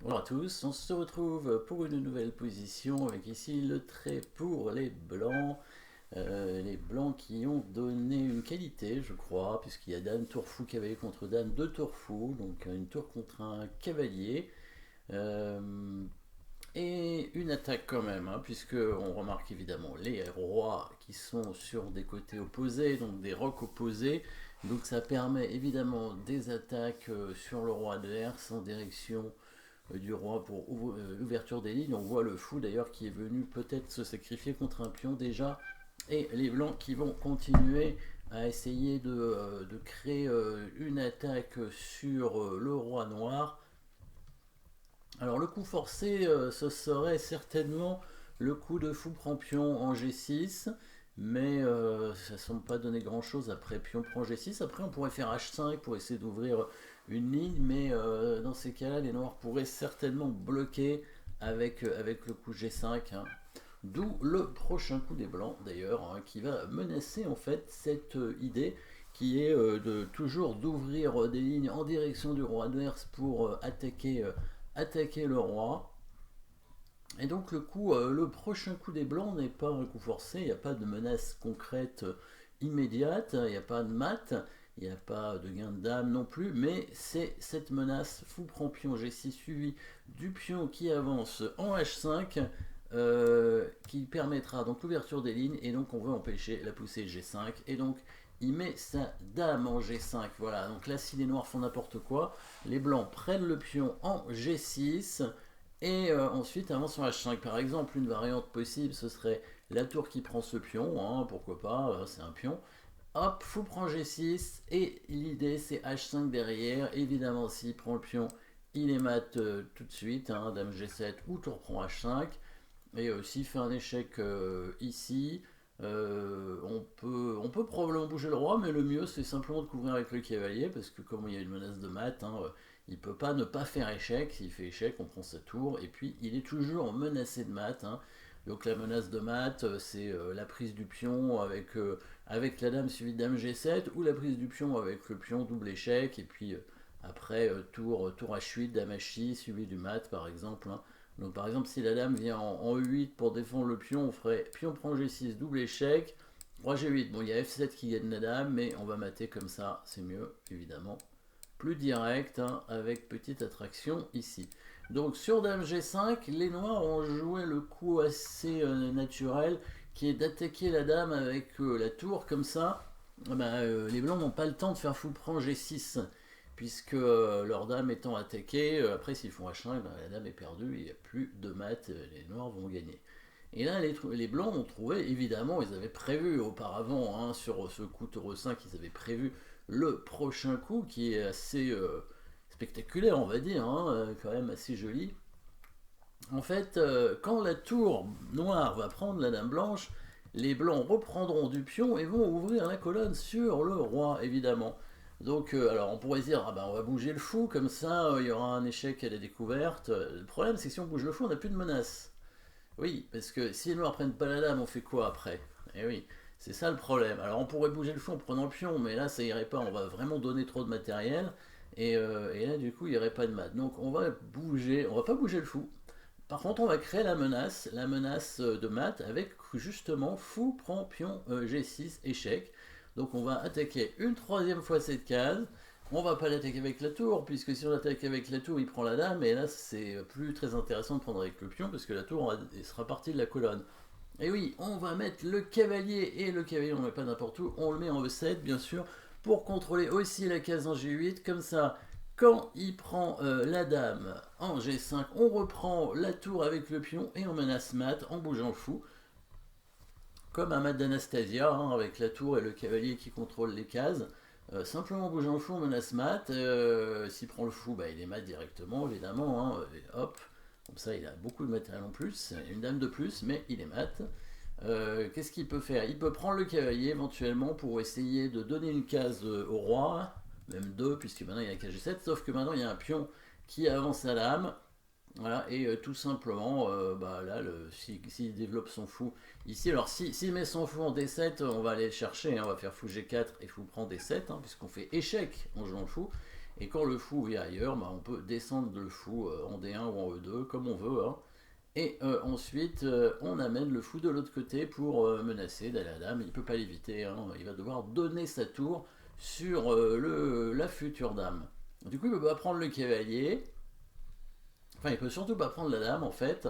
Bonjour à tous, on se retrouve pour une nouvelle position avec ici le trait pour les blancs qui ont donné une qualité je crois, puisqu'il y a dame tour fou cavalier contre dame de tour fou, donc une tour contre un cavalier, euh, et une attaque quand même, hein, puisque on remarque évidemment les rois qui sont sur des côtés opposés, donc des rocs opposés, donc ça permet évidemment des attaques sur le roi de Herse en direction du roi pour l'ouverture des lignes. On voit le fou d'ailleurs qui est venu peut-être se sacrifier contre un pion déjà, et les blancs qui vont continuer à essayer de créer une attaque sur le roi noir. Alors le coup forcé, ce serait certainement le coup de fou prend pion en G6, mais ça ne semble pas donner grand chose après pion prend G6. Après on pourrait faire H5 pour essayer d'ouvrir une ligne, mais dans ces cas-là les noirs pourraient certainement bloquer avec le coup G5, hein. D'où le prochain coup des blancs d'ailleurs, hein, qui va menacer en fait cette idée qui est de toujours d'ouvrir des lignes en direction du roi adverse pour attaquer le roi. Et donc le prochain coup des blancs n'est pas un coup forcé, il n'y a pas de menace concrète immédiate, il n'y a pas de mat, il n'y a pas de gain de dame non plus, mais c'est cette menace fou prend pion G6 suivi du pion qui avance en H5, qui permettra donc l'ouverture des lignes, et donc on veut empêcher la poussée G5, et donc il met sa dame en G5. Voilà, donc là si les noirs font n'importe quoi, les blancs prennent le pion en G6 et ensuite avancent en H5. Par exemple, une variante possible, ce serait la tour qui prend ce pion, hein, pourquoi pas, c'est un pion. Hop, fou prend G6, et l'idée c'est H5 derrière. Évidemment, s'il prend le pion, il est mat tout de suite, hein, dame G7 ou tour prend H5. Et s'il fait un échec ici, on peut probablement bouger le roi, mais le mieux c'est simplement de couvrir avec le cavalier, parce que comme il y a une menace de mat, hein, il peut pas ne pas faire échec. S'il fait échec, on prend sa tour, et puis il est toujours menacé de mat, hein. Donc la menace de mat, c'est la prise du pion avec la dame suivie de dame G7, ou la prise du pion avec le pion double échec, et puis après tour H8, dame H6, suivi du mat par exemple, hein. Donc par exemple, si la dame vient en E8 pour défendre le pion, on ferait pion prend G6, double échec, roi G8. Bon, il y a F7 qui gagne la dame, mais on va mater comme ça, c'est mieux, évidemment. Plus direct, hein, avec petite attraction ici. Donc sur dame G5, les noirs ont joué le coup assez naturel, qui est d'attaquer la dame avec la tour, comme ça. Les blancs n'ont pas le temps de faire fou prend G6, puisque leur dame étant attaquée, après s'ils font H1, la dame est perdue, il n'y a plus de mat, les noirs vont gagner. Et là, les blancs ont trouvé, évidemment, ils avaient prévu auparavant, hein, sur ce coup tour 5, ils avaient prévu le prochain coup, qui est assez spectaculaire, on va dire, hein, quand même assez joli. En fait, quand la tour noire va prendre la dame blanche, les blancs reprendront du pion et vont ouvrir la colonne sur le roi, évidemment. Donc, alors on pourrait dire, ah ben on va bouger le fou, comme ça il y aura un échec à la découverte. Le problème, c'est que si on bouge le fou, on n'a plus de menace. Oui, parce que si les noirs prennent pas la dame, on fait quoi après? Eh oui, c'est ça le problème. Alors on pourrait bouger le fou en prenant le pion, mais là ça irait pas, on va vraiment donner trop de matériel, et là du coup il n'y aurait pas de mat. Donc on va pas bouger le fou. Par contre, on va créer la menace de mat avec justement fou prend pion G6 échec. Donc on va attaquer une troisième fois cette case. On va pas l'attaquer avec la tour, puisque si on l'attaque avec la tour, il prend la dame, et là c'est plus très intéressant de prendre avec le pion, parce que la tour sera partie de la colonne. Et oui, on va mettre le cavalier, et le cavalier on ne le met pas n'importe où, on le met en E7 bien sûr, pour contrôler aussi la case en G8, comme ça quand il prend la dame en G5, on reprend la tour avec le pion et on menace mat en bougeant le fou. Comme un mat d'Anastasia, hein, avec la tour et le cavalier qui contrôle les cases. Simplement en bougeant le fou, on menace mat. S'il prend le fou, il est mat directement, évidemment, hein, et hop. Comme ça, il a beaucoup de matériel en plus, une dame de plus, mais il est mat. Qu'est-ce qu'il peut faire? Il peut prendre le cavalier éventuellement pour essayer de donner une case au roi, même deux, puisque maintenant il y a la case G7, sauf que maintenant il y a un pion qui avance la dame. Voilà, et tout simplement, là, s'il développe son fou ici, alors s'il met son fou en D7, on va aller le chercher, hein, on va faire fou G4 et fou prend D7, hein, puisqu'on fait échec en jouant le fou. Et quand le fou est ailleurs, bah, on peut descendre le fou en D1 ou en E2, comme on veut, hein. Et ensuite, on amène le fou de l'autre côté pour menacer la dame. Il ne peut pas l'éviter, hein. Il va devoir donner sa tour sur la future dame. Du coup, il ne peut pas prendre le cavalier. Enfin, il peut surtout pas prendre la dame, en fait.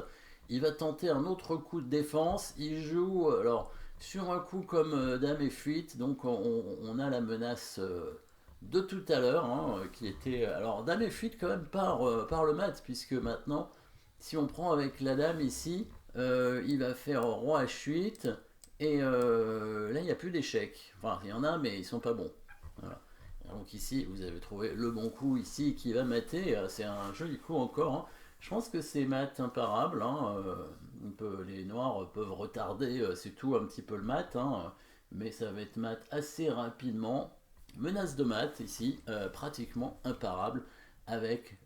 Il va tenter un autre coup de défense. Il joue, alors, sur un coup comme dame et fuite. Donc, on a la menace de tout à l'heure, hein, qui était... Alors, dame et fuite quand même par le mat, puisque maintenant, si on prend avec la dame ici, il va faire roi H8, et là, il n'y a plus d'échecs. Enfin, il y en a, mais ils sont pas bons. Voilà. Donc ici, vous avez trouvé le bon coup ici qui va mater. C'est un joli coup encore, hein. Je pense que c'est mat imparable, hein. Les noirs peuvent retarder, c'est tout, un petit peu le mat, hein. Mais ça va être mat assez rapidement. Menace de mat ici, pratiquement imparable, avec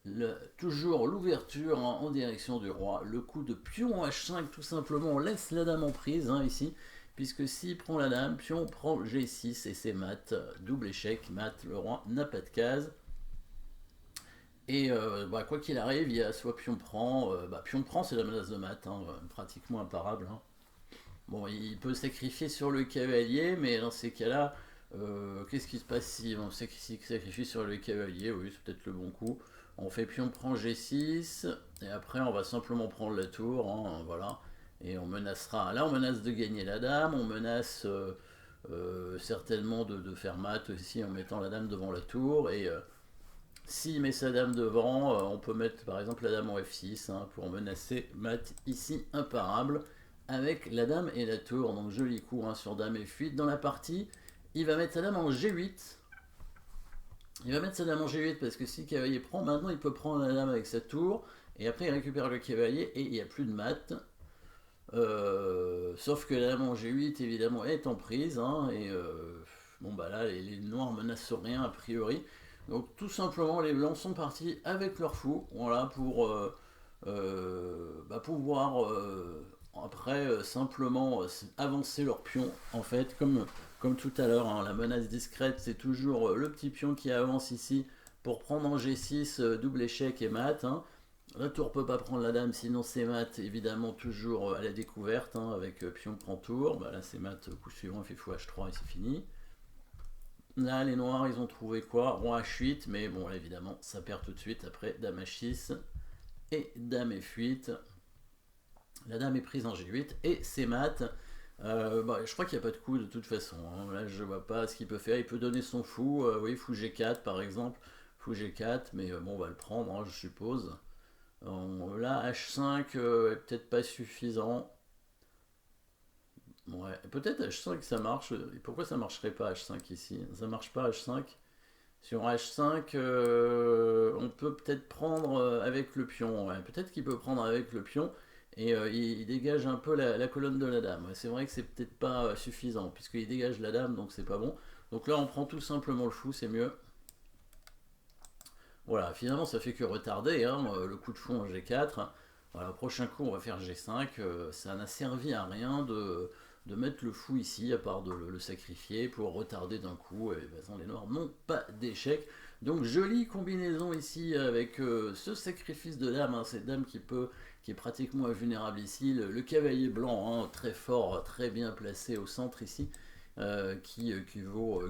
toujours l'ouverture, hein, en direction du roi. Le coup de pion H5, tout simplement, on laisse la dame en prise, hein, ici. Puisque s'il prend la dame, pion prend G6 et c'est mat, double échec, mat, le roi n'a pas de case. Et bah, quoi qu'il arrive, il y a soit pion prend c'est la menace de mat, hein, pratiquement imparable, hein. Bon, il peut sacrifier sur le cavalier, mais dans ces cas-là, qu'est-ce qui se passe si on sacrifie sur le cavalier? Oui, c'est peut-être le bon coup. On fait pion prend G6, et après on va simplement prendre la tour, hein, voilà. Et on menacera. Là, on menace de gagner la dame, on menace certainement de faire mat aussi en mettant la dame devant la tour. Et s'il met sa dame devant, on peut mettre par exemple la dame en F6, hein, pour menacer mat ici imparable avec la dame et la tour. Donc joli coup, hein, sur dame et fuite. Dans la partie, il va mettre sa dame en G8. Il va mettre sa dame en G8 parce que si le cavalier prend, maintenant il peut prendre la dame avec sa tour. Et après il récupère le cavalier et il n'y a plus de mat. Sauf que la dame en G8 évidemment est en prise, hein, et bon bah là les noirs menacent rien a priori. Donc tout simplement les blancs sont partis avec leur fou, voilà, pour pouvoir après simplement avancer leur pion en fait, comme tout à l'heure, hein. La menace discrète c'est toujours le petit pion qui avance ici pour prendre en G6, double échec et mat, hein. La tour peut pas prendre la dame, sinon c'est mat, évidemment toujours à la découverte, hein, avec pion prend tour. Bah là c'est mat, coup suivant, il fait fou H3 et c'est fini. Là les noirs ils ont trouvé quoi? Roi H8, mais bon là évidemment ça perd tout de suite après dame H6 et dame F8. La dame est prise en G8 et c'est mat. Je crois qu'il n'y a pas de coup de toute façon, hein. Là je vois pas ce qu'il peut faire. Il peut donner son fou, oui, fou G4 par exemple, fou G4, mais bon on va le prendre, hein, je suppose. Là, H5 est peut-être pas suffisant. Ouais, peut-être H5 ça marche. Et pourquoi ça marcherait pas H5 ici? Ça marche pas H5. Sur H5, on peut peut-être prendre avec le pion. Ouais, peut-être qu'il peut prendre avec le pion. Et il dégage un peu la colonne de la dame. Ouais, c'est vrai que c'est peut-être pas suffisant, puisqu'il dégage la dame, donc c'est pas bon. Donc là, on prend tout simplement le fou, c'est mieux. Voilà, finalement ça fait que retarder, hein, le coup de fou en G4. Voilà, prochain coup on va faire G5. Ça n'a servi à rien de mettre le fou ici, à part de le sacrifier pour retarder d'un coup. Et ben, les noirs n'ont pas d'échec. Donc jolie combinaison ici avec ce sacrifice de dame, hein, cette dame qui est pratiquement invulnérable ici. Le cavalier blanc, hein, très fort, très bien placé au centre ici. Qui vaut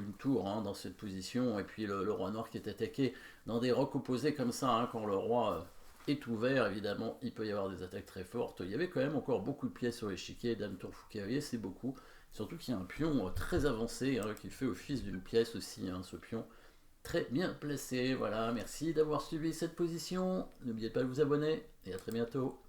une tour, hein, dans cette position. Et puis le roi noir qui est attaqué dans des rocs opposés comme ça, hein, quand le roi est ouvert, évidemment, il peut y avoir des attaques très fortes. Il y avait quand même encore beaucoup de pièces sur l'échiquier, dame, tour, fou, cavalier, c'est beaucoup. Surtout qu'il y a un pion très avancé, hein, qui fait office d'une pièce aussi, hein, ce pion très bien placé. Voilà, merci d'avoir suivi cette position. N'oubliez pas de vous abonner et à très bientôt.